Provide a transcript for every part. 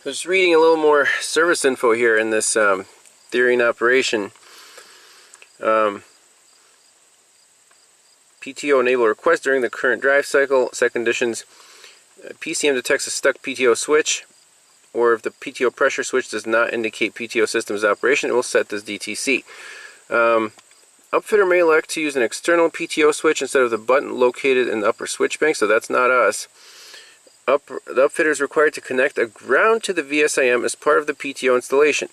Just reading a little more service info here in this theory and operation. PTO enable request during the current drive cycle. Set conditions. PCM detects a stuck PTO switch, or if the PTO pressure switch does not indicate PTO system's operation, it will set this DTC. Upfitter may elect to use an external PTO switch instead of the button located in the upper switch bank, so that's not us. The upfitter is required to connect a ground to the VSIM as part of the PTO installation.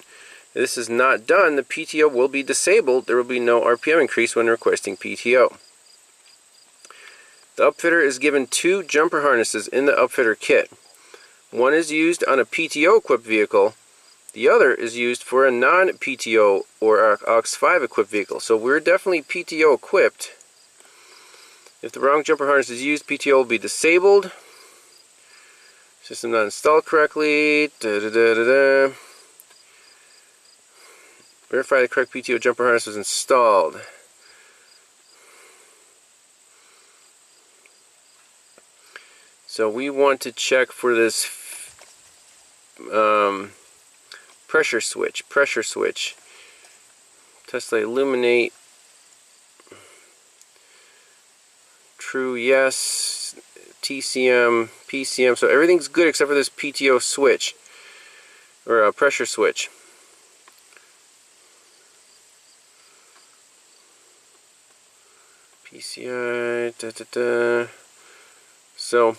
If this is not done, the PTO will be disabled. There will be no RPM increase when requesting PTO. The upfitter is given 2 jumper harnesses in the upfitter kit. One is used on a PTO equipped vehicle. The other is used for a non-PTO or AUX5 equipped vehicle. So we're definitely PTO equipped. If the wrong jumper harness is used, PTO will be disabled. System not installed correctly. Verify the correct PTO jumper harness was installed. So we want to check for this pressure switch. Test light illuminate. True, yes. TCM, PCM, so everything's good except for this PTO switch, or pressure switch. PCI, So,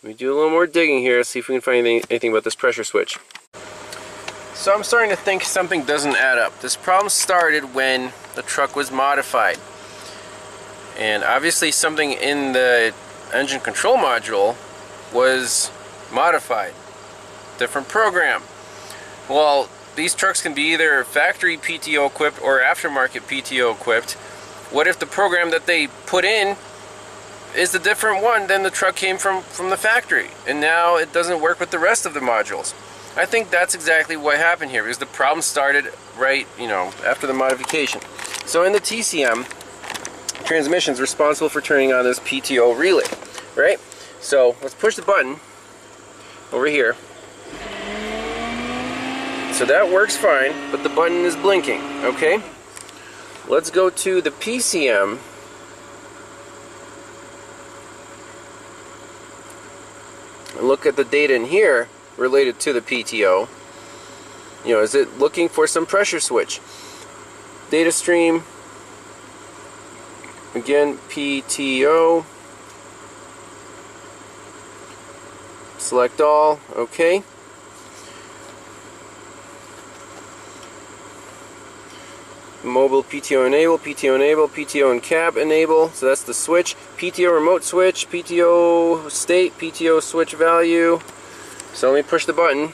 let me do a little more digging here, see if we can find anything about this pressure switch. So I'm starting to think something doesn't add up. This problem started when the truck was modified. And obviously something in the engine control module was modified. Different program. Well, these trucks can be either factory PTO equipped or aftermarket PTO equipped. What if the program that they put in is a different one than the truck came from the factory, and now it doesn't work with the rest of the modules? I think that's exactly what happened here, because the problem started right, after the modification. So in the TCM, transmission's responsible for turning on this PTO relay, right? So let's push the button over here. So that works fine, but the button is blinking, okay? Let's go to the PCM. And look at the data in here related to the PTO. Is it looking for some pressure switch? Data stream. Again, PTO. Select all. Okay. Mobile PTO enable, PTO and cab enable. So that's the switch. PTO remote switch, PTO state, PTO switch value. So let me push the button.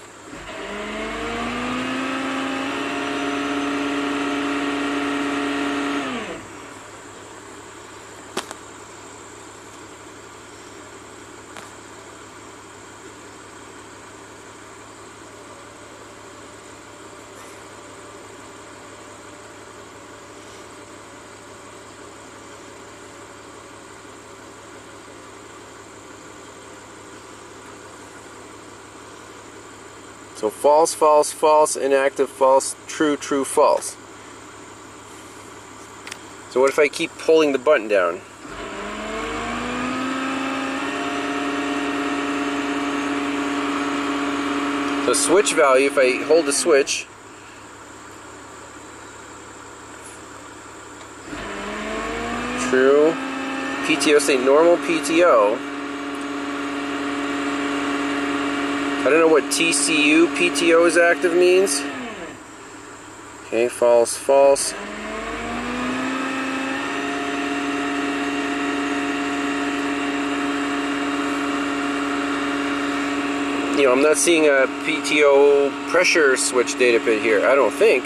So false, false, false, inactive, false, true, true, false. So what if I keep pulling the button down? So switch value, if I hold the switch, true, PTO state normal PTO. I don't know what TCU PTO is active means. Okay, false, false. I'm not seeing a PTO pressure switch data bit here, I don't think.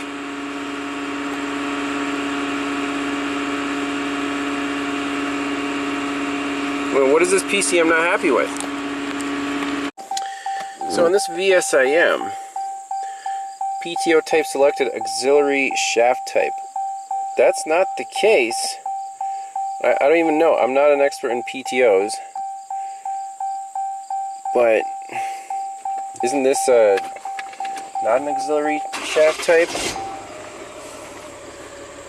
Well, what is this PC I'm not happy with? So in this VSIM, PTO type selected, auxiliary shaft type. That's not the case. I don't even know. I'm not an expert in PTOs. But Isn't this not an auxiliary shaft type?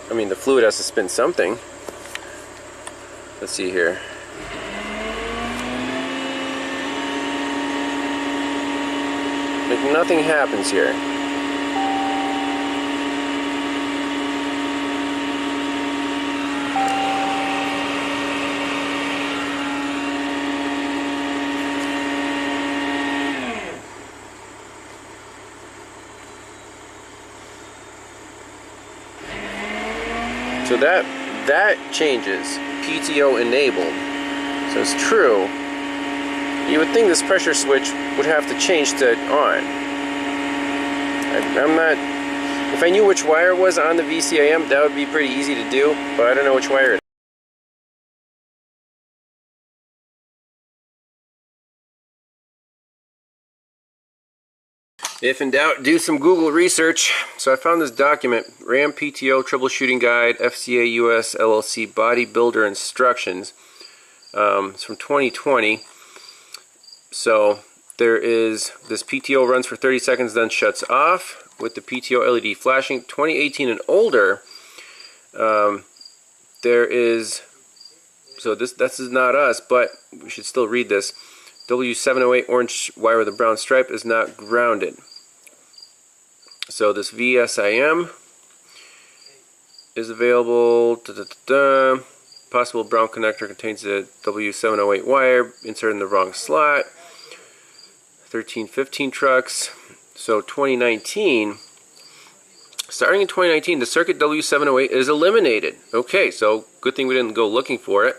I mean, the fluid has to spin something. Let's see here. Like nothing happens here. So that changes. PTO enabled. So it's true. You would think this pressure switch would have to change to on. I'm not... If I knew which wire it was on the VCIM, that would be pretty easy to do, but I don't know which wire it is. If in doubt, do some Google research. So I found this document, Ram PTO Troubleshooting Guide, FCA US LLC Bodybuilder Instructions. It's from 2020. So there is, this PTO runs for 30 seconds, then shuts off with the PTO LED flashing. 2018 and older, there is, so this is not us, but we should still read this. W708 orange wire with a brown stripe is not grounded. So this VSIM is available. Possible brown connector contains a W708 wire inserted in the wrong slot. 1315 trucks. So 2019, starting in 2019, the circuit W708 is eliminated. Okay, so good thing we didn't go looking for it.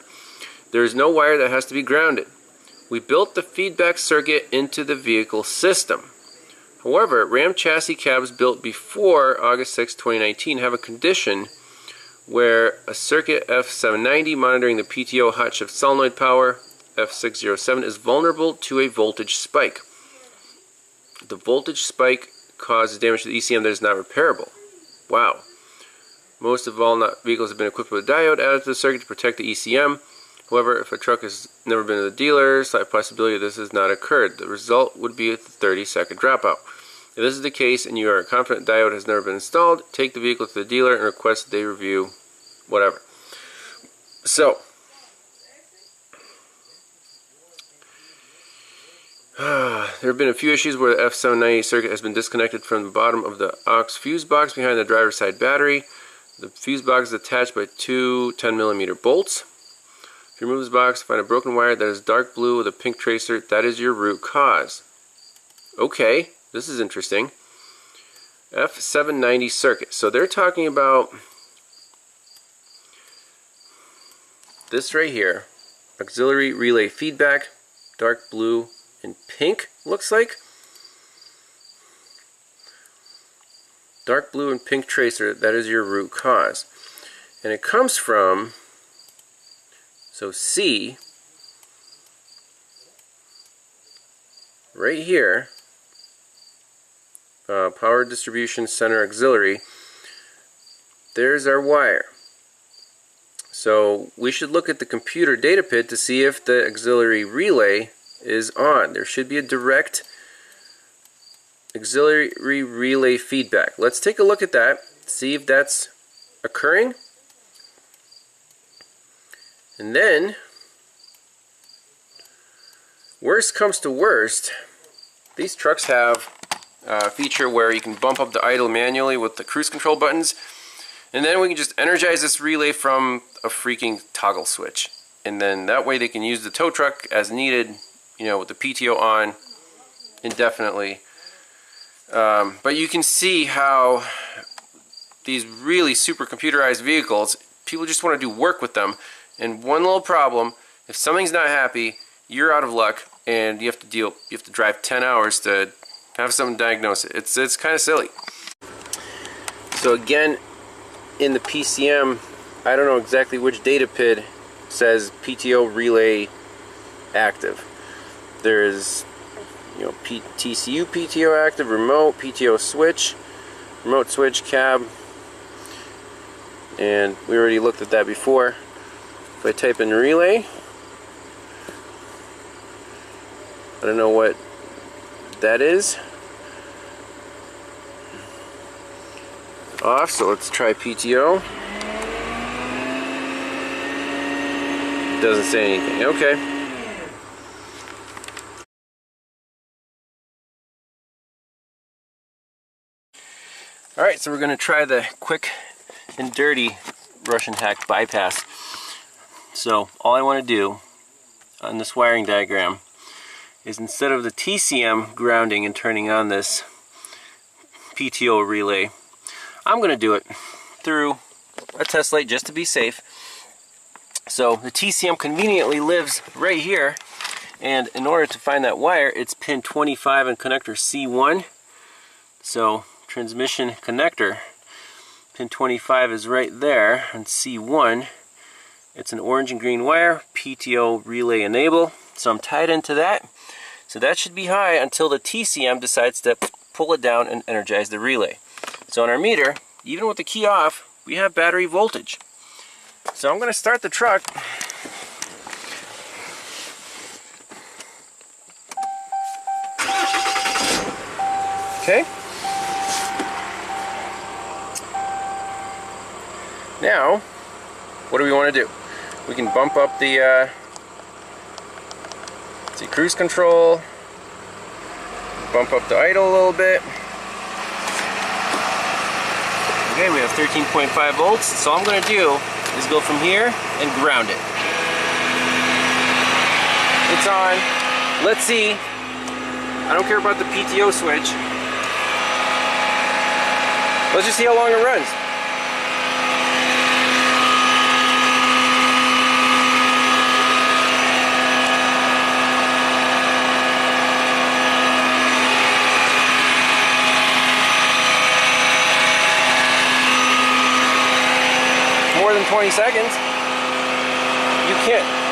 There is no wire that has to be grounded. We built the feedback circuit into the vehicle system. However, Ram chassis cabs built before August 6, 2019 have a condition where a circuit F790 monitoring the PTO hot shift solenoid power F607 is vulnerable to a voltage spike. The voltage spike causes damage to the ECM that is not repairable. Wow. Most of all vehicles have been equipped with a diode added to the circuit to protect the ECM. However, if a truck has never been to the dealer, slight possibility this has not occurred. The result would be a 30-second dropout. If this is the case and you are confident diode has never been installed, take the vehicle to the dealer and request they review whatever. So, there have been a few issues where the F790 circuit has been disconnected from the bottom of the aux fuse box behind the driver's side battery. The fuse box is attached by two 10mm bolts. If you remove this box, find a broken wire that is dark blue with a pink tracer. That is your root cause. Okay, this is interesting. F790 circuit. So they're talking about this right here. Auxiliary relay feedback, dark blue and pink, looks like. Dark blue and pink tracer, that is your root cause. And it comes from, so C, right here, power distribution center auxiliary, there's our wire. So we should look at the computer data PID to see if the auxiliary relay is on. There should be a direct auxiliary relay feedback. Let's take a look at that, see if that's occurring. And then, worst comes to worst, these trucks have a feature where you can bump up the idle manually with the cruise control buttons, and then we can just energize this relay from a freaking toggle switch. And then that way they can use the tow truck as needed, you know, with the PTO on indefinitely. But you can see how these really super computerized vehicles, people just want to do work with them. And one little problem, if something's not happy, you're out of luck, and you have to drive 10 hours to have someone diagnose it. It's kind of silly. So again, in the PCM, I don't know exactly which data PID says PTO relay active. There is, you know, TCU PTO active, remote PTO switch, remote switch cab, and we already looked at that before. If I type in relay, I don't know what that is. Off, so let's try PTO. Doesn't say anything. Okay. Alright, so we're going to try the quick and dirty Russian tack bypass. So all I want to do on this wiring diagram is, instead of the TCM grounding and turning on this PTO relay, I'm going to do it through a test light just to be safe. So the TCM conveniently lives right here, and in order to find that wire, it's pin 25 and connector C1. So transmission connector, pin 25 is right there on C1. It's an orange and green wire, PTO relay enable. So I'm tied into that. So that should be high until the TCM decides to pull it down and energize the relay. So on our meter, even with the key off, we have battery voltage. So I'm going to start the truck. Okay. Now, what do we want to do? We can bump up the cruise control, bump up the idle a little bit. Okay, we have 13.5 volts. So all I'm going to do is go from here and ground it. It's on. Let's see. I don't care about the PTO switch. Let's just see how long it runs. More than 20 seconds.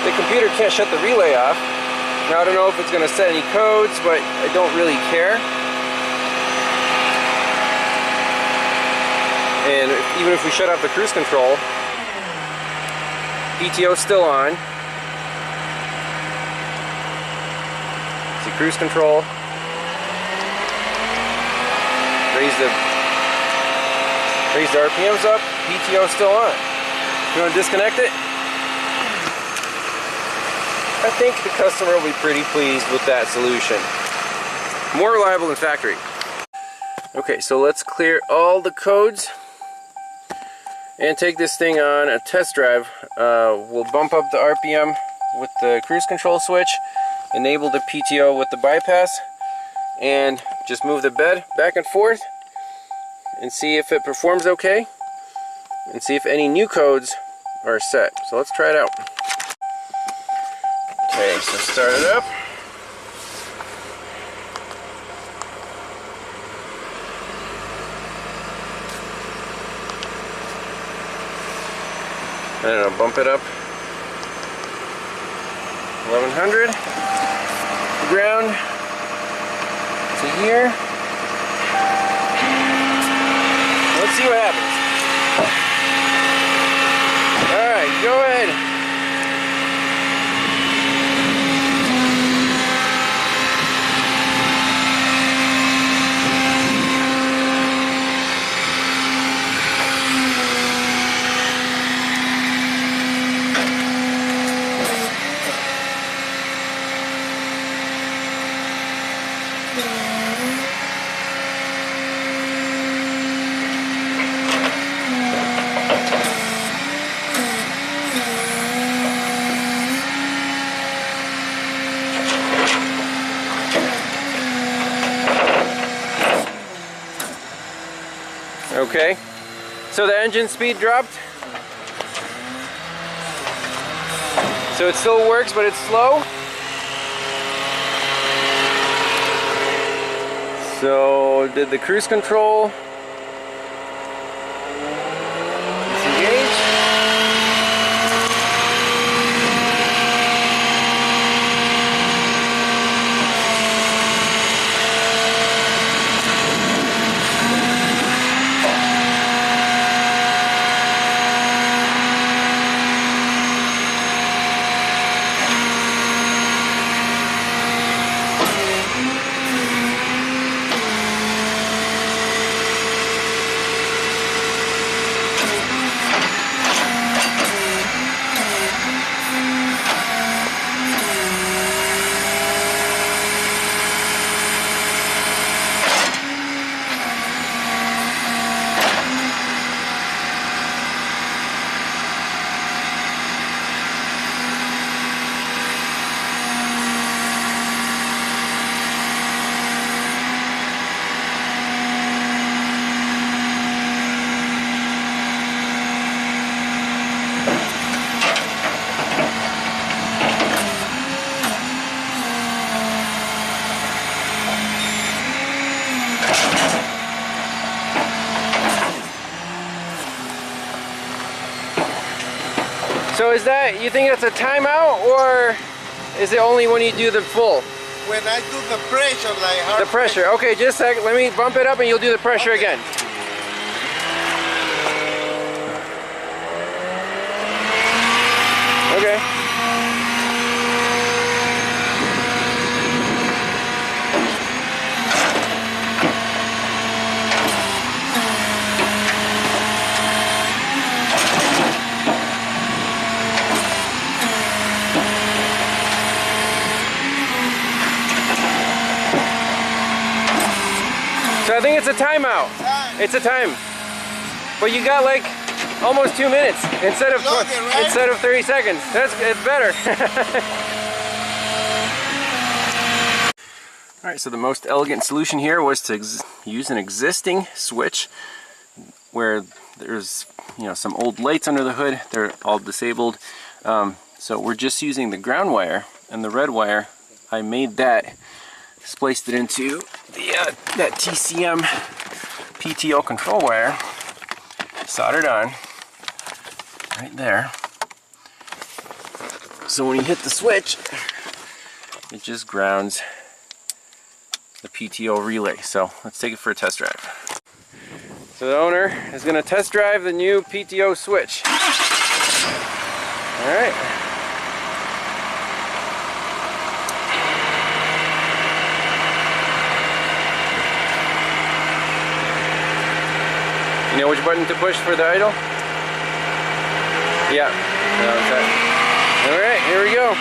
The computer can't shut the relay off. Now I don't know if it's going to set any codes, but I don't really care. And even if we shut off the cruise control, PTO's still on. See, cruise control. Raise the RPMs up, PTO's still on. You want to disconnect it? I think the customer will be pretty pleased with that solution. More reliable than factory. Okay, so let's clear all the codes and take this thing on a test drive. We'll bump up the RPM with the cruise control switch, enable the PTO with the bypass, and just move the bed back and forth and see if it performs okay, and see if any new codes are set. So let's try it out. Okay, so start it up. I don't know, bump it up 1100. Ground to here. Let's see what happens. Alright, go ahead. Okay, so the engine speed dropped. So it still works, but it's slow. So did the cruise control disengage? So is that, you think that's a timeout, or is it only when you do the full? When I do the pressure, like hard the pressure. Okay, just a second. Let me bump it up and you'll do the pressure again. Okay. So I think it's a timeout. It's a time. But you got like almost 2 minutes instead of 30 seconds. It's better. All right, so the most elegant solution here was to use an existing switch where there's, you know, some old lights under the hood. They're all disabled. So we're just using the ground wire and the red wire. I made that, spliced it into the that TCM PTO control wire, soldered on right there. So when you hit the switch, it just grounds the PTO relay. So let's take it for a test drive. So the owner is going to test drive the new PTO switch. All right. You know which button to push for the idle? Yeah. Alright, here we go.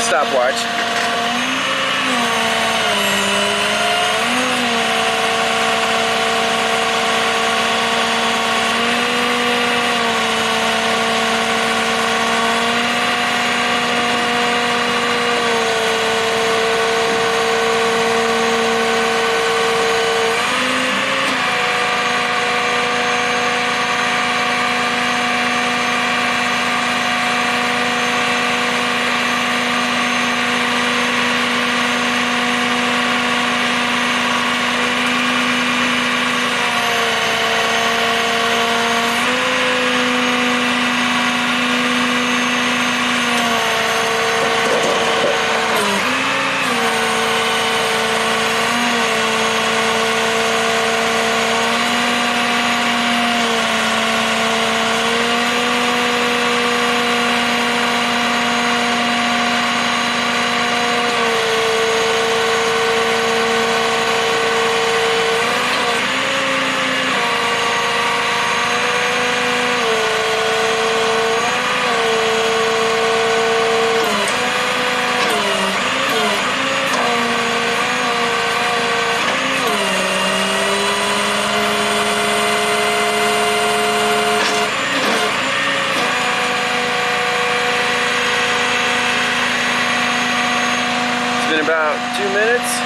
Stopwatch. About 2 minutes.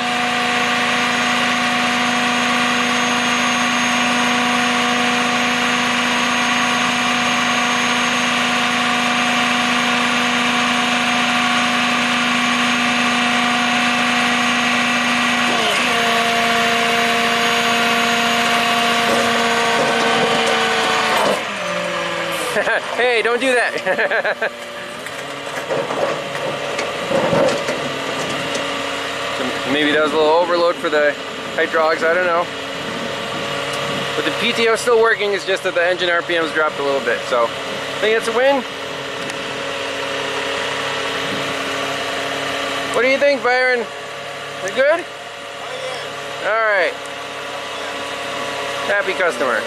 Hey, don't do that. Maybe that was a little overload for the hydraulics, I don't know. But the PTO is still working, it's just that the engine RPMs dropped a little bit. So, I think it's a win. What do you think, Byron? We good? Oh, yeah. Alright. Happy customer.